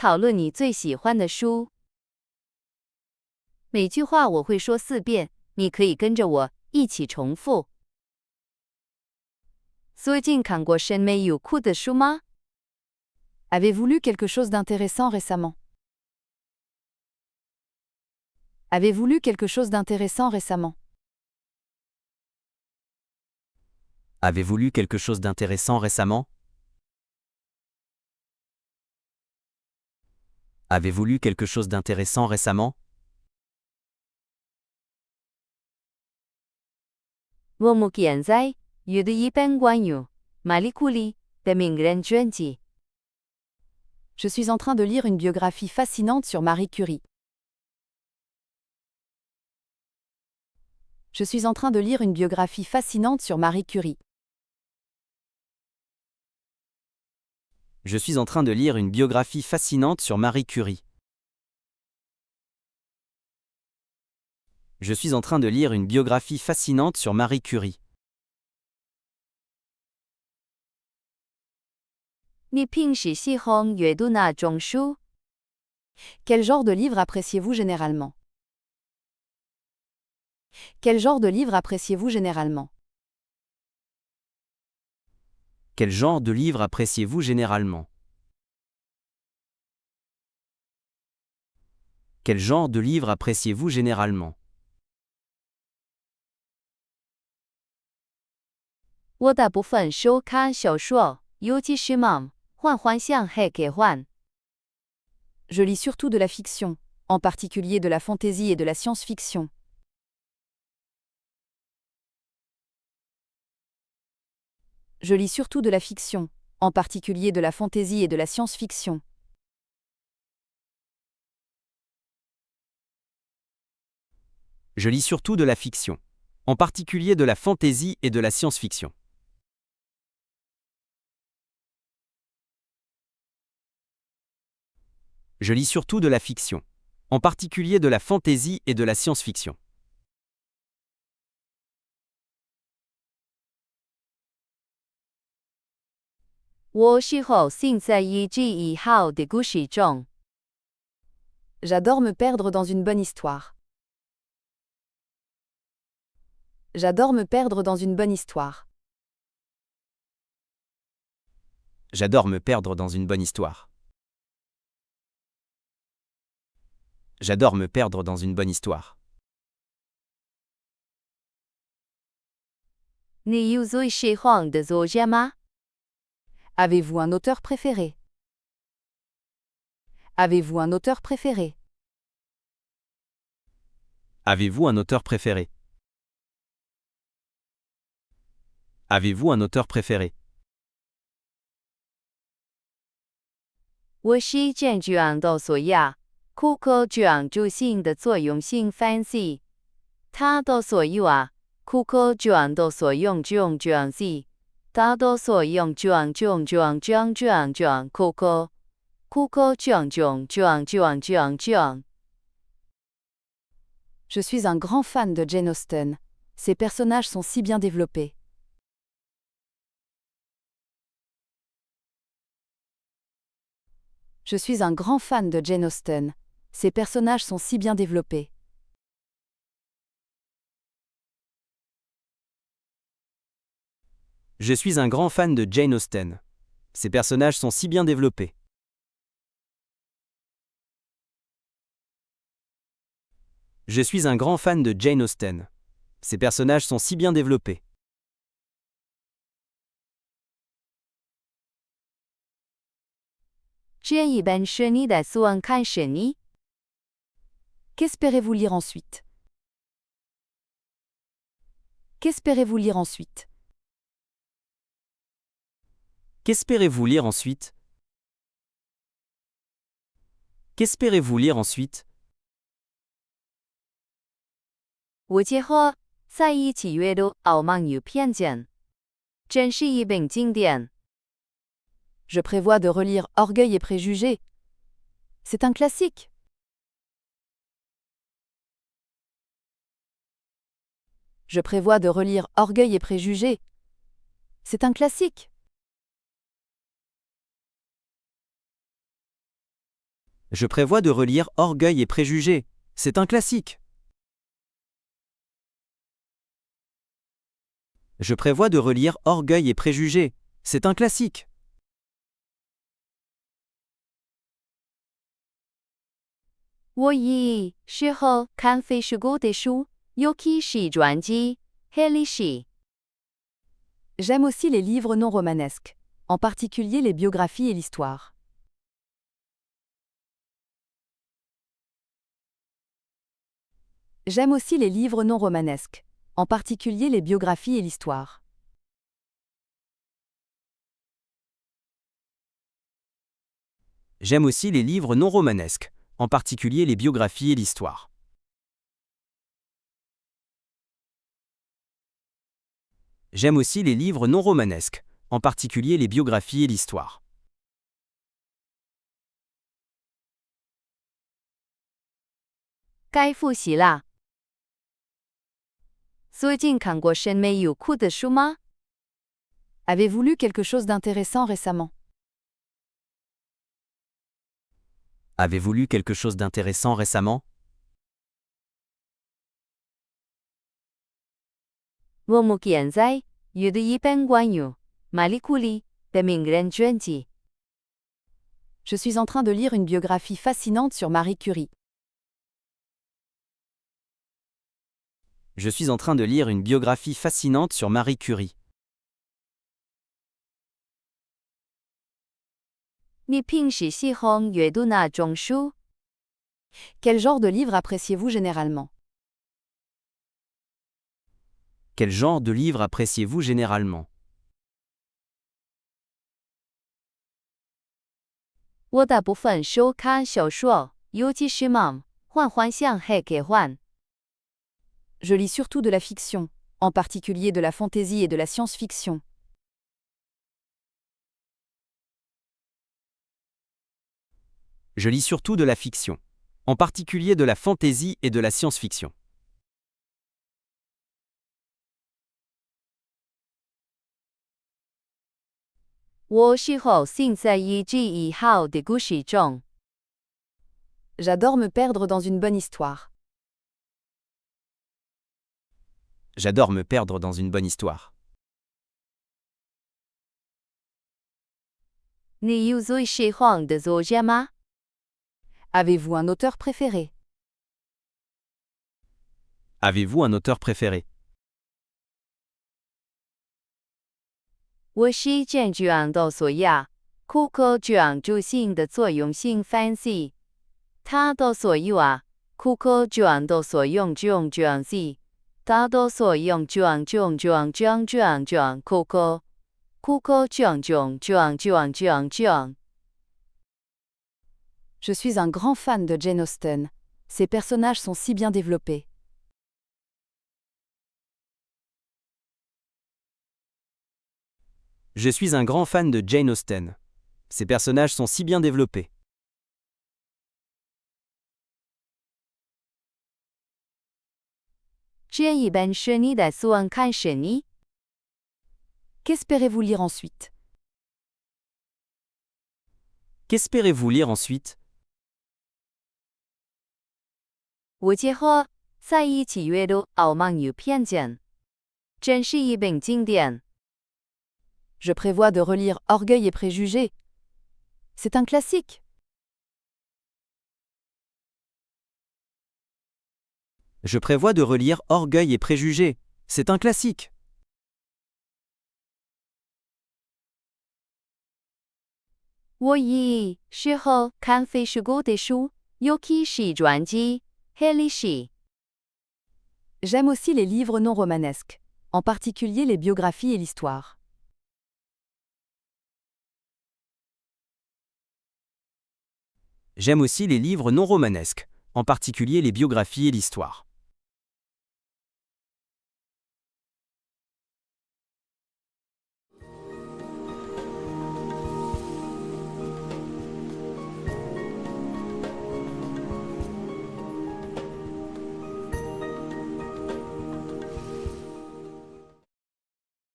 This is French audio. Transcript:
讨论你最喜欢的书。每句话我会说4遍，你可以跟着我一起重复。最近看过什么有趣的书吗？ Avez-vous lu quelque chose d'intéressant récemment? Avez-vous lu quelque chose d'intéressant récemment? Avez-vous lu quelque chose d'intéressant récemment? Avez-vous lu quelque chose d'intéressant récemment? 我目前在阅读一本关于玛丽库里的名人传记。Je suis en train de lire une biographie fascinante sur Marie Curie. Je suis en train de lire une biographie fascinante sur Marie Curie. Je suis en train de lire une biographie fascinante sur Marie Curie. Je suis en train de lire une biographie fascinante sur Marie Curie. 你平时喜欢阅读哪种书？ Quel genre de livre appréciez-vous généralement? Quel genre de livre appréciez-vous généralement? Quel genre de livre appréciez-vous généralement? Quel genre de livre appréciez-vous généralement? 我大部分收看小说，尤其是梦幻想和科幻。Je lis surtout de la fiction, en particulier de la fantaisie et de la science-fiction. Je lis surtout de la fiction, en particulier de la fantaisie et de la science-fiction. Je lis surtout de la fiction, en particulier de la fantaisie et de la science-fiction. Je lis surtout de la fiction, en particulier de la fantaisie et de la science-fiction. J'adore me perdre dans une bonne histoire. J'adore me perdre dans une bonne histoire. J'adore me perdre dans une bonne histoire. J'adore me perdre dans une bonne histoire. 你有最喜欢的作家吗？ Avez-vous un auteur préféré? Avez-vous un auteur préféré? Avez-vous un auteur préféré? Avez-vous un auteur préféré? 我是建筑案的作家，顾客建筑性的作用性分析。他的所有啊，顾客建的所用中分析。他的所用中顾客中。Je suis un grand fan de Jane Austen. Ses personnages sont si bien développés. Je suis un grand fan de Jane Austen. Ses personnages sont si bien développés. Je suis un grand fan de Jane Austen. Ses personnages sont si bien développés. Je suis un grand fan de Jane Austen. Ses personnages sont si bien développés. 这一本是你的喜欢看什么？ Qu'espérez-vous lire ensuite? Qu'espérez-vous lire ensuite? Qu'espérez-vous lire ensuite? Qu'espérez-vous lire ensuite? 我计划在一起阅读《傲慢与偏见》，真是一本经典。 Je prévois de relire Orgueil et préjugés. C'est un classique. Je prévois de relire Orgueil et préjugés. C'est un classique. Je prévois de relire Orgueil et Préjugés. C'est un classique. Je prévois de relire Orgueil et Préjugés. C'est un classique. 我以适合看非虚构的书，尤其是传记和历史。 J'aime aussi les livres non romanesques, en particulier les biographies et l'histoire. J'aime aussi les livres non romanesques, en particulier les biographies et l'histoire. J'aime aussi les livres non romanesques, en particulier les biographies et l'histoire. J'aime aussi les livres non romanesques, en particulier les biographies et l'histoire. 该复习啦。最近看过什么有趣的书吗？ Avez-vous lu quelque chose d'intéressant récemment? Avez-vous lu quelque chose d'intéressant récemment? 我目前在阅读一本关于马里库里的名人传记。 Je suis en train de lire une biographie fascinante sur Marie Curie. Je suis en train de lire une biographie fascinante sur Marie Curie. 你平时喜欢阅读哪种书？ Quel genre de livre appréciez-vous généralement? Quel genre de livre appréciez-vous généralement? 我大部分收看小说，尤其是梦、幻想和科幻。 Je lis surtout de la fiction, en particulier de la fantaisie et de la science-fiction. Je lis surtout de la fiction, en particulier de la fantaisie et de la science-fiction. J'adore me perdre dans une bonne histoire. J'adore me perdre dans une bonne histoire. 你有最喜欢的作家吗？ Avez-vous un auteur préféré? Avez-vous un auteur préféré? 我是真这样的所亚，库克这样主性的作用性分析。他的所有啊，库克这样的所用这样子，他的所用这样库克这样。 Je suis un grand fan de Jane Austen. Ses personnages sont si bien développés. Je suis un grand fan de Jane Austen. Ses personnages sont si bien développés. 这一本是你的喜欢看什么？ Qu'espérez-vous lire ensuite? Qu'espérez-vous lire ensuite? 我结合在一起阅读《傲慢与偏见》，真是一本经典。 Je prévois de relire Orgueil et Préjugés. C'est un classique. Je prévois de relire Orgueil et Préjugés. C'est un classique. 我以适合看非虚构的书，尤其是传记和历史。 J'aime aussi les livres non romanesques, en particulier les biographies et l'histoire. J'aime aussi les livres non romanesques, en particulier les biographies et l'histoire.